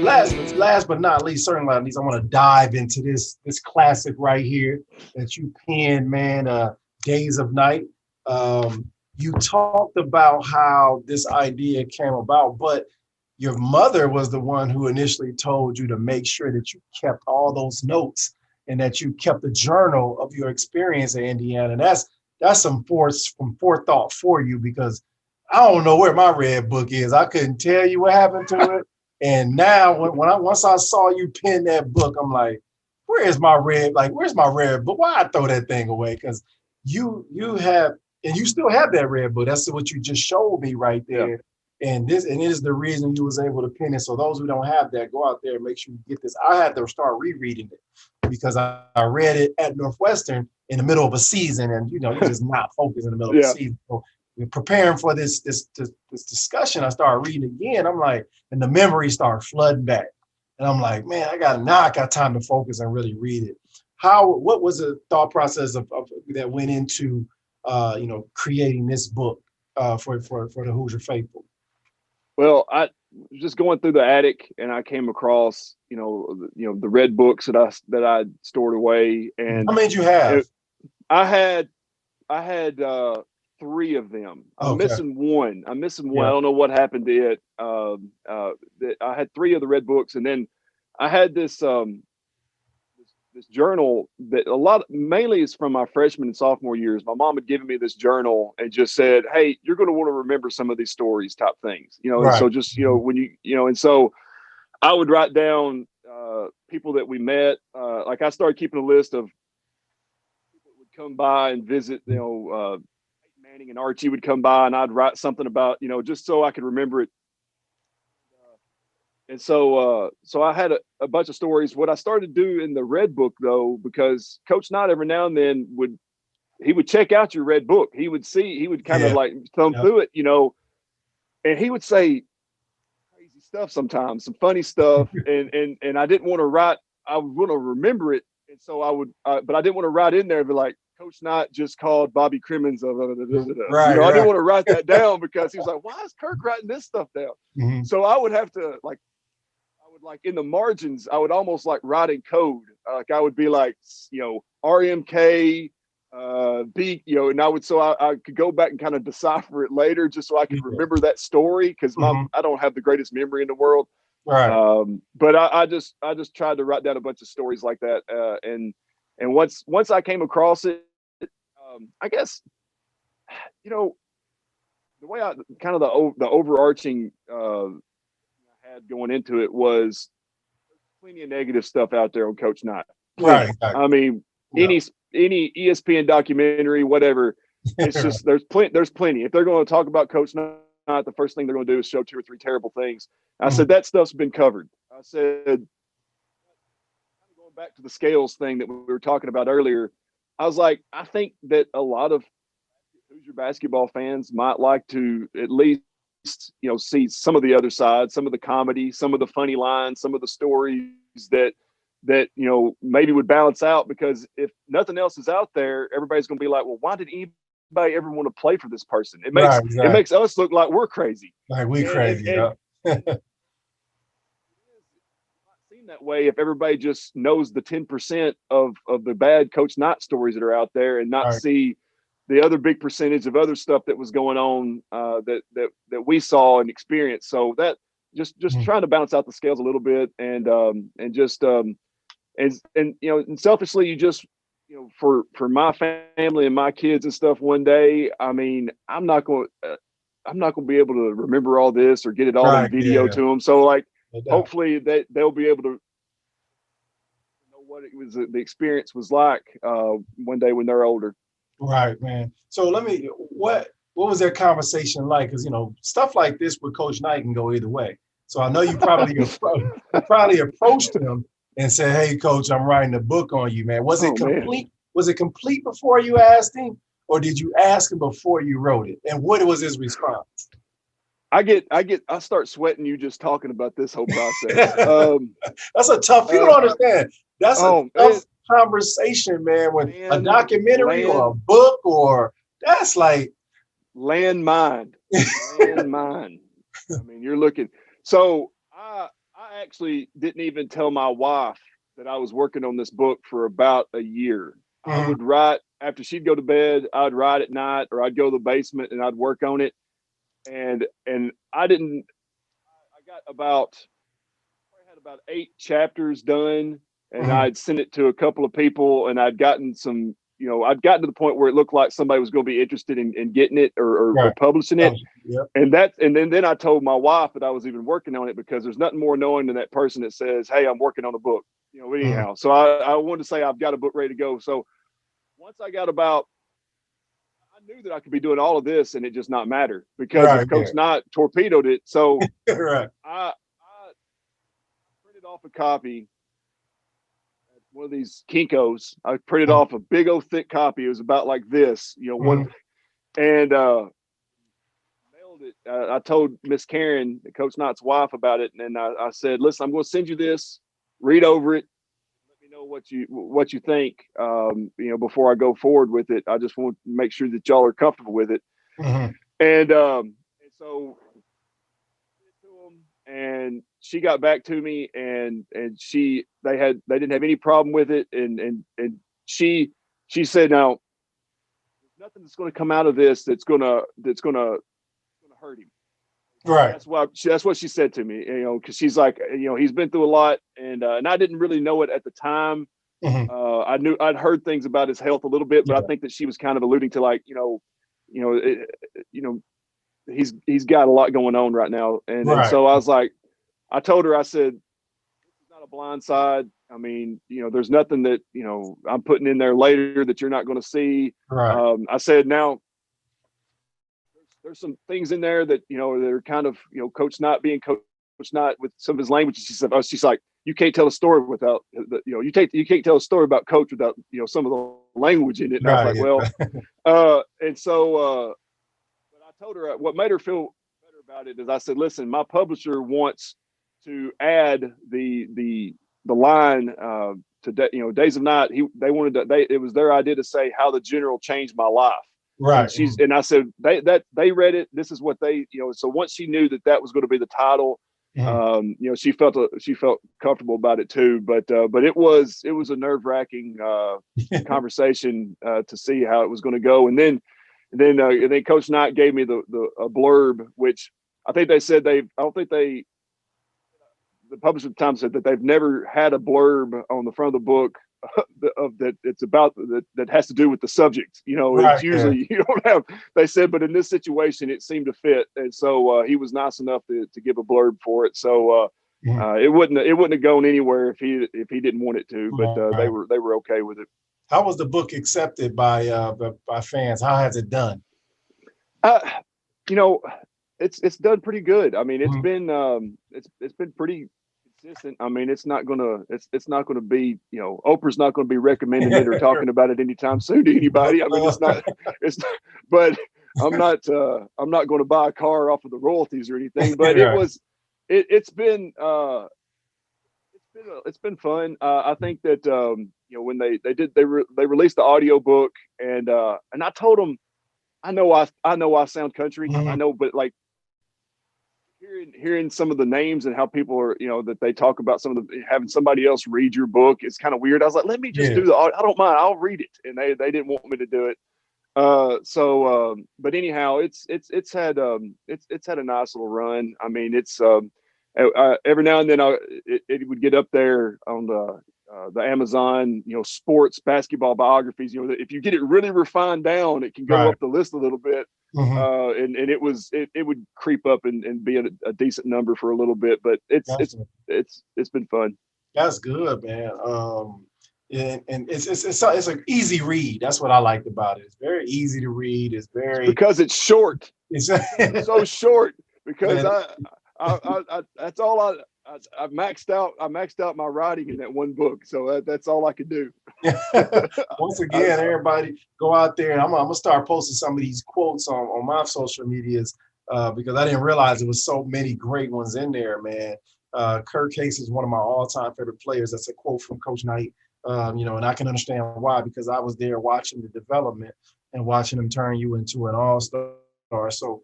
last but not least, certainly not least, I want to dive into this classic right here that you penned, man. Days of Night. You talked about how this idea came about, but your mother was the one who initially told you to make sure that you kept all those notes and that you kept a journal of your experience in Indiana. And that's some forethought for you, because I don't know where my red book is. I couldn't tell you what happened to it. And now once I saw you pen that book, I'm like, where's my red book? Why I throw that thing away? Because you have, and you still have that red book. That's what you just showed me right there. Yeah. And it is the reason you was able to pen it. So those who don't have that, go out there and make sure you get this. I had to start rereading it because I read it at Northwestern in the middle of a season, and you're just not focused in the middle of the season. So preparing for this discussion, I started reading again. I'm like, and the memory started flooding back. And I'm like, man, I got time to focus and really read it. What was the thought process of that went into creating this book for the Hoosier faithful? Well, I was just going through the attic and I came across, the red books that I stored away. And how many did you have? I had 3 of them. I'm missing one. Yeah. I don't know what happened to it. I had 3 of the red books, and then I had this journal that mainly is from my freshman and sophomore years. My mom had given me this journal and just said, "Hey, you're going to want to remember some of these stories, type things." Right. And so just when and so I would write down people that we met. Like I started keeping a list of people that would come by and visit. Manning and Archie would come by, and I'd write something about just so I could remember it. And so I had a bunch of stories. What I started to do in the red book, though, because Coach Knight every now and then would check out your red book. He would kind of like thumb through it, and he would say crazy stuff sometimes, some funny stuff. and I didn't want to write. I would want to remember it. And so I would, but I didn't want to write in there and be like, Coach Knight just called Bobby Crimmins. Right, I didn't want to write that down because he was like, why is Kirk writing this stuff down? Mm-hmm. So I would have to like in the margins, I would almost like write in code. Like I would be like, RMK, B, and I could go back and kind of decipher it later just so I could remember that story, because I don't have the greatest memory in the world. Right. But I just tried to write down a bunch of stories like that. And once I came across it, I guess, the way I kind of the overarching I had going into it was plenty of negative stuff out there on Coach Knight. Right. I mean, any ESPN documentary, whatever, it's just there's plenty. If they're going to talk about Coach Knight, the first thing they're going to do is show 2 or 3 terrible things. I said that stuff's been covered. I said, going back to the scales thing that we were talking about earlier, I was like, I think that a lot of Hoosier basketball fans might like to at least, see some of the other side, some of the comedy, some of the funny lines, some of the stories that maybe would balance out, because if nothing else is out there, everybody's going to be like, well, why did anybody ever want to play for this person? It makes us look like we're crazy. Like we crazy. It's seen that way if everybody just knows the 10% of the bad Coach Knight stories that are out there, and not see the other big percentage of other stuff that was going on that we saw and experienced. So that just trying to balance out the scales a little bit, and selfishly, you just, for my family and my kids and stuff, one day, I mean, I'm not going to be able to remember all this or get it all on video to them. So like, hopefully they'll be able to know what it was, the experience was like one day when they're older. Right, man. So what was that conversation like? Because, stuff like this with Coach Knight can go either way. So I know you probably approached him and said, "Hey, Coach, I'm writing a book on you, man." Was it complete? Man. Was it complete before you asked him, or did you ask him before you wrote it? And what was his response? I start sweating you just talking about this whole process. That's a tough. You don't understand. That's a tough conversation, man. When a documentary or a book, or that's like landmine. I mean, you're looking. So I I actually didn't even tell my wife that I was working on this book for about a year. I would write after she'd go to bed. I'd write at night, or I'd go to the basement and I'd work on it. And I didn't. I got about I had about 8 chapters done, and I'd sent it to a couple of people, and I'd gotten some. I'd gotten to the point where it looked like somebody was going to be interested in getting it or publishing it. Yep. And then I told my wife that I was even working on it, because there's nothing more annoying than that person that says, "Hey, I'm working on a book." Anyhow. So I wanted to say I've got a book ready to go. So once I knew that I could be doing all of this and it just not matter, because Coach Knott torpedoed it. So I printed off a copy at one of these Kinkos. I printed off a big old thick copy. It was about like this, one, and mailed it. I told Miss Karen, Coach Knott's wife, about it, and I said, "Listen, I'm going to send you this. Read over it. Let me know what you think. Before I go forward with it. I just want to make sure that y'all are comfortable with it." And so and she got back to me, and they didn't have any problem with it, and she said, "Now, there's nothing that's going to come out of this that's going to hurt him." Right. That's what she said to me, because she's like, he's been through a lot, and I didn't really know it at the time. I'd heard things about his health a little bit, but I think that she was kind of alluding to, like, he's got a lot going on right now, and so I was like, I told her, I said, "This is not a blind side. I mean, there's nothing that I'm putting in there later that you're not going to see." I said, "Now, there's some things in there that they're kind of Coach Knott being Coach Knott with some of his language." She said, "She's like, you can't tell a story without you can't tell a story about Coach without some of the language in it." And I was like, "Well," and so but I told her what made her feel better about it is I said, "Listen, my publisher wants to add the line to Days of Night. It was their idea to say how the general changed my life." Right. And I said they read it. This is what they So once she knew that was going to be the title, she felt comfortable about it too. But it was a nerve-wracking conversation to see how it was going to go. And then Coach Knight gave me a blurb, which I think they said the publisher at the time said that they've never had a blurb on the front of the book that it's about that has to do with the subject. It's usually you don't have. They said, but in this situation, it seemed to fit, and so he was nice enough to give a blurb for it. So it wouldn't have gone anywhere if he didn't want it to. But they were okay with it. How was the book accepted by fans? How has it done? It's done pretty good. I mean, it's been pretty consistent. I mean, it's not gonna be, Oprah's not gonna be recommending it or talking about it anytime soon to anybody. I mean, it's not, but I'm not going to buy a car off of the royalties or anything. But it's been fun. I think that when they released the audio book, and I told them, I know I sound country. I know, but like hearing some of the names and how people are, that they talk about having somebody else read your book, it's kind of weird. I was like, let me just do I don't mind. I'll read it. And they didn't want me to do it. But anyhow, it's had a nice little run. I mean, it's every now and then it would get up there on the Amazon, sports basketball biographies. If you get it really refined down, it can go up the list a little bit. And it would creep up and be a decent number for a little bit, but it's been fun. That's good, man. And it's an easy read. That's what I liked about it. It's very easy to read. It's because it's short. It's so short because I that's all I maxed out my writing in that one book, so that's all I could do. Once again, everybody go out there, and I'm gonna start posting some of these quotes on my social medias because I didn't realize there was so many great ones in there, man. Kirk Haston is one of my all-time favorite players. That's a quote from Coach Knight, and I can understand why, because I was there watching the development and watching him turn you into an all-star. So